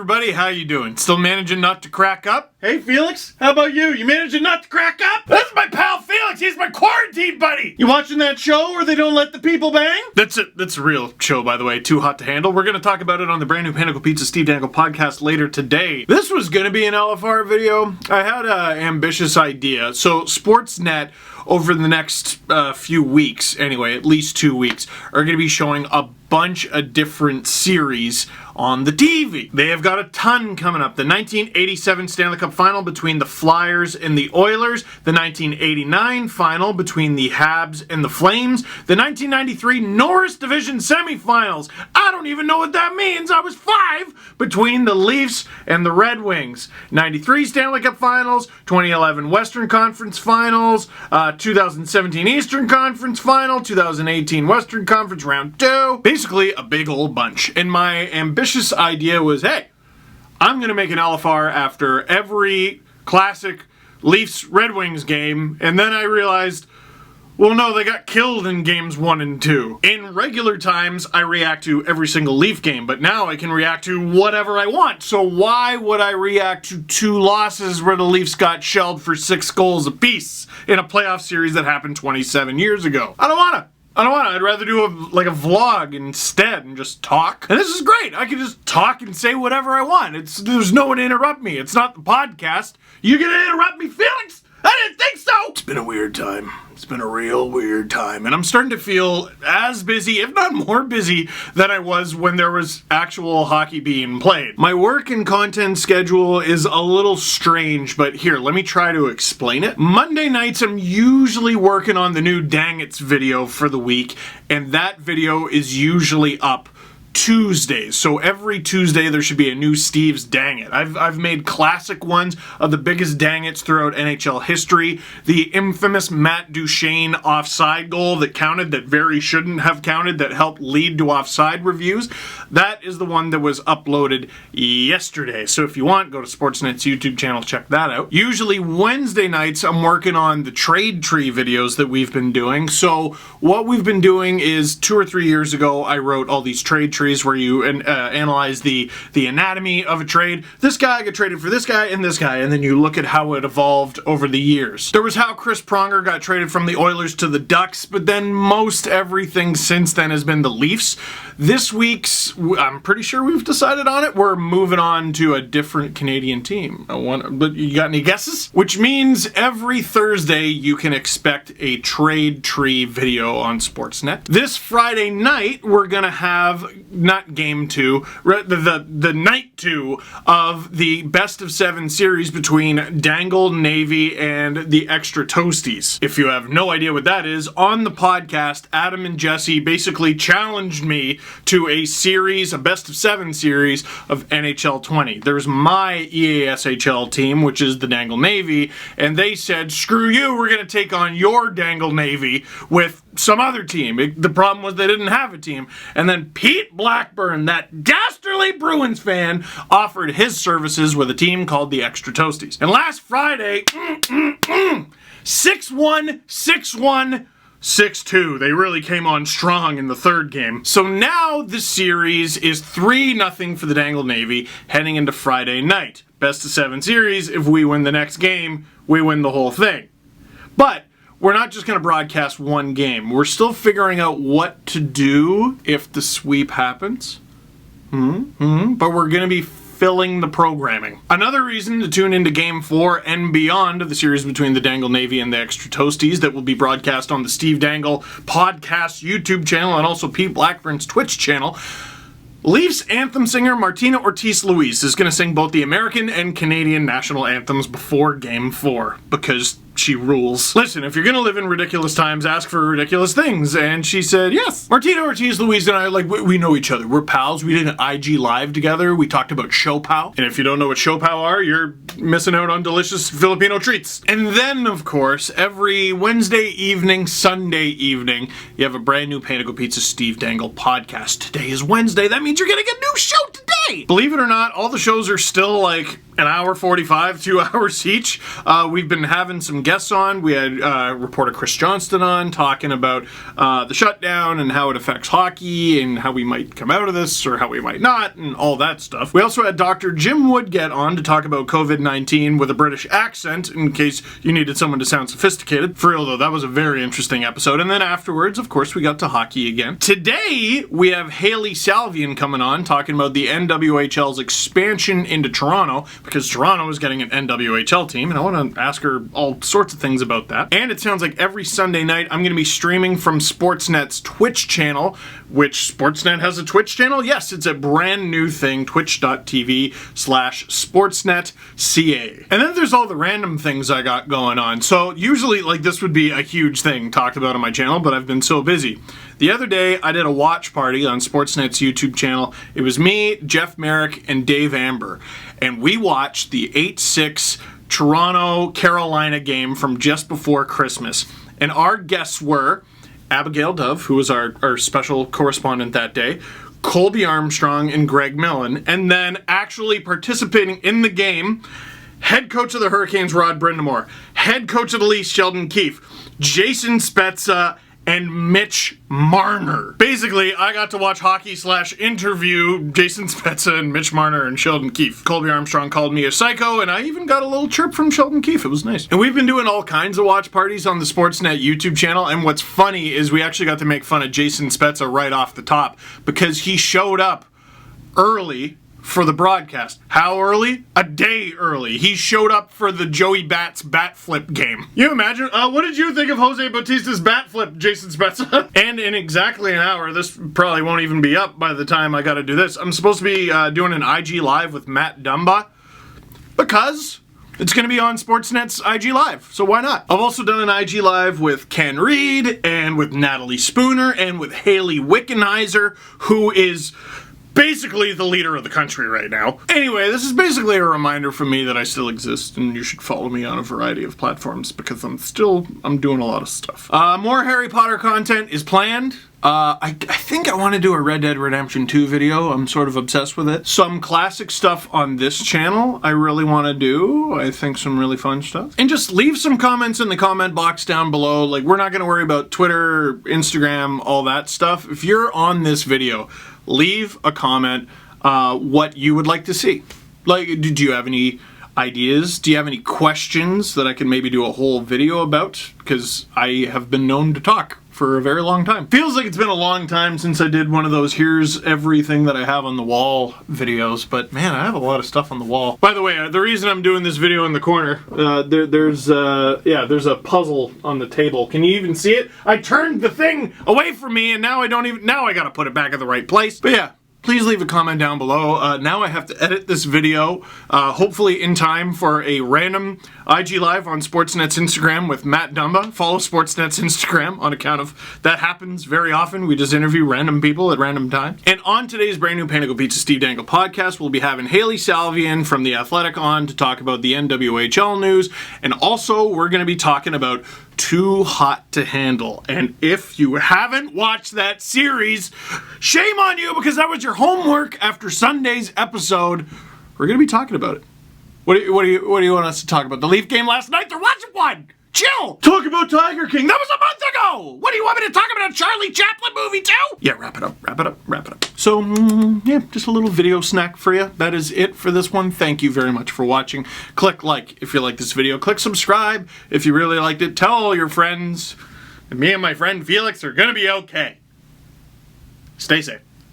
everybody, how you doing? Still managing not to crack up? Hey Felix, how about you? You managing not to crack up? That's my pal Felix, he's my quarantine buddy! You watching that show where they don't let the people bang? That's a real show, by the way, Too Hot to Handle. We're gonna talk about it on the brand new Pinnacle Pizza Steve Dangle podcast later today. This was gonna be an LFR video. I had an ambitious idea. So Sportsnet, over the next few weeks, anyway, at least 2 weeks, are gonna be showing a bunch of different series on the TV. They have got a ton coming up. The 1987 Stanley Cup Final between the Flyers and the Oilers, the 1989 Final between the Habs and the Flames, the 1993 Norris Division Semifinals. I don't even know what that means. I was 5, between the Leafs and the Red Wings. 93 Stanley Cup Finals, 2011 Western Conference Finals, 2017 Eastern Conference Final, 2018 Western Conference Round 2. Basically a big old bunch. And my ambitious idea was, hey, I'm going to make an LFR after every classic Leafs-Red Wings game, and then I realized, well, no, they got killed in games 1 and 2. In regular times, I react to every single Leaf game, but now I can react to whatever I want. So why would I react to 2 losses where the Leafs got shelled for 6 goals apiece in a playoff series that happened 27 years ago? I don't wanna. I'd rather do a vlog instead and just talk. And this is great. I can just talk and say whatever I want. There's no one to interrupt me. It's not the podcast. You gonna interrupt me, Felix? I didn't think so! It's been a weird time. It's been a real weird time. And I'm starting to feel as busy, if not more busy, than I was when there was actual hockey being played. My work and content schedule is a little strange, but here, let me try to explain it. Monday nights, I'm usually working on the new Dang It's video for the week, and that video is usually up Tuesdays. So every Tuesday there should be a new Steve's Dang It. I've made classic ones of the biggest Dang It's throughout NHL history. The infamous Matt Duchene offside goal that counted, that very shouldn't have counted, that helped lead to offside reviews. That is the one that was uploaded yesterday. So if you want, go to Sportsnet's YouTube channel, check that out. Usually Wednesday nights I'm working on the trade tree videos that we've been doing. So what we've been doing is 2 or 3 years ago I wrote all these trade trees where you analyze the anatomy of a trade. This guy got traded for this guy, and then you look at how it evolved over the years. There was how Chris Pronger got traded from the Oilers to the Ducks, but then most everything since then has been the Leafs. This week's, I'm pretty sure we've decided on it, we're moving on to a different Canadian team. But you got any guesses? Which means every Thursday you can expect a trade tree video on Sportsnet. This Friday night we're gonna have, not game 2, the night 2 of the best of 7 series between Dangle, Navy, and the Extra Toasties. If you have no idea what that is, on the podcast, Adam and Jesse basically challenged me to a series, a best of 7 series of NHL 20. There's my EASHL team, which is the Dangle Navy, and they said, screw you, we're going to take on your Dangle Navy with some other team. The problem was they didn't have a team. And then Pete Blackburn, that dastardly Bruins fan, offered his services with a team called the Extra Toasties. And last Friday, 6-1, 6-1, 6-2. They really came on strong in the 3rd game. So now the series is 3-0 for the Dangle Navy heading into Friday night. Best of 7 series. If we win the next game, we win the whole thing. But we're not just going to broadcast one game. We're still figuring out what to do if the sweep happens. But we're going to be filling the programming. Another reason to tune into Game 4 and beyond of the series between the Dangle Navy and the Extra Toasties that will be broadcast on the Steve Dangle podcast YouTube channel and also Pete Blackburn's Twitch channel. Leafs anthem singer Martina Ortiz Luis is going to sing both the American and Canadian national anthems before Game 4 because she rules. Listen, if you're gonna live in ridiculous times, ask for ridiculous things. And she said, yes. Martina Ortiz, Luis, and I, we know each other. We're pals. We did an IG live together. We talked about Siopaw. And if you don't know what Siopaw are, you're missing out on delicious Filipino treats. And then, of course, every Wednesday evening, Sunday evening, you have a brand new Pinnacle Pizza Steve Dangle podcast. Today is Wednesday. That means you're getting a new show today. Believe it or not, all the shows are still an hour 45, 2 hours each. We've been having some guests on. We had reporter Chris Johnston on talking about the shutdown and how it affects hockey and how we might come out of this or how we might not and all that stuff. We also had Dr. Jim Woodgett on to talk about COVID-19 with a British accent in case you needed someone to sound sophisticated. For real though, that was a very interesting episode. And then afterwards, of course, we got to hockey again. Today, we have Hailey Salvian coming on talking about the NWHL's expansion into Toronto, because Toronto is getting an NWHL team, and I want to ask her all sorts of things about that. And it sounds like every Sunday night I'm going to be streaming from Sportsnet's Twitch channel, which Sportsnet has a Twitch channel? Yes, it's a brand new thing, twitch.tv/sportsnetca. And then there's all the random things I got going on. So usually, like, this would be a huge thing talked about on my channel, but I've been so busy. The other day, I did a watch party on Sportsnet's YouTube channel. It was me, Jeff Merrick, and Dave Amber. And we watched the 8-6 Toronto-Carolina game from just before Christmas. And our guests were Abigail Dove, who was our special correspondent that day, Colby Armstrong, and Greg Millen. And then actually participating in the game, head coach of the Hurricanes, Rod Brindamore, head coach of the Leafs, Sheldon Keefe, Jason Spezza, and Mitch Marner. Basically, I got to watch hockey/interview Jason Spezza and Mitch Marner and Sheldon Keefe. Colby Armstrong called me a psycho, and I even got a little chirp from Sheldon Keefe. It was nice. And we've been doing all kinds of watch parties on the Sportsnet YouTube channel, and what's funny is we actually got to make fun of Jason Spezza right off the top, because he showed up early for the broadcast. How early? A day early. He showed up for the Joey Bats bat flip game. You imagine? What did you think of Jose Bautista's bat flip, Jason Spezza? And in exactly an hour, this probably won't even be up by the time I gotta do this, I'm supposed to be doing an IG Live with Matt Dumba, because it's going to be on Sportsnet's IG Live, so why not? I've also done an IG Live with Ken Reed, and with Natalie Spooner, and with Haley Wickenheiser, who is basically the leader of the country right now. Anyway, this is basically a reminder for me that I still exist, and you should follow me on a variety of platforms, because I'm doing a lot of stuff. More Harry Potter content is planned. I think I want to do a Red Dead Redemption 2 video. I'm sort of obsessed with it. Some classic stuff on this channel I really want to do. I think some really fun stuff. And just leave some comments in the comment box down below. Like, we're not going to worry about Twitter, Instagram, all that stuff. If you're on this video, leave a comment what you would like to see. Like, do you have any ideas? Do you have any questions that I can maybe do a whole video about? Because I have been known to talk for a very long time. Feels like it's been a long time since I did one of those here's everything that I have on the wall videos, but man, I have a lot of stuff on the wall. By the way, the reason I'm doing this video in the corner, there's a puzzle on the table. Can you even see it? I turned the thing away from me, and now I gotta put it back in the right place. But yeah, please leave a comment down below. Now I have to edit this video, hopefully in time for a random IG Live on Sportsnet's Instagram with Matt Dumba. Follow Sportsnet's Instagram on account of that happens very often. We just interview random people at random times. And on today's brand new Panago Pizza Steve Dangle podcast, we'll be having Hailey Salvian from The Athletic on to talk about the NWHL news. And also, we're going to be talking about Too Hot to Handle. And if you haven't watched that series, shame on you, because that was your homework after Sunday's episode. We're going to be talking about it. What do you want us to talk about? The Leaf game last night? There wasn't one! Chill! Talk about Tiger King! That was a month ago! What do you want me to talk about? A Charlie Chaplin movie too? Yeah, wrap it up. So, yeah, just a little video snack for you. That is it for this one. Thank you very much for watching. Click like if you like this video. Click subscribe if you really liked it. Tell all your friends. And me and my friend Felix are gonna be okay. Stay safe.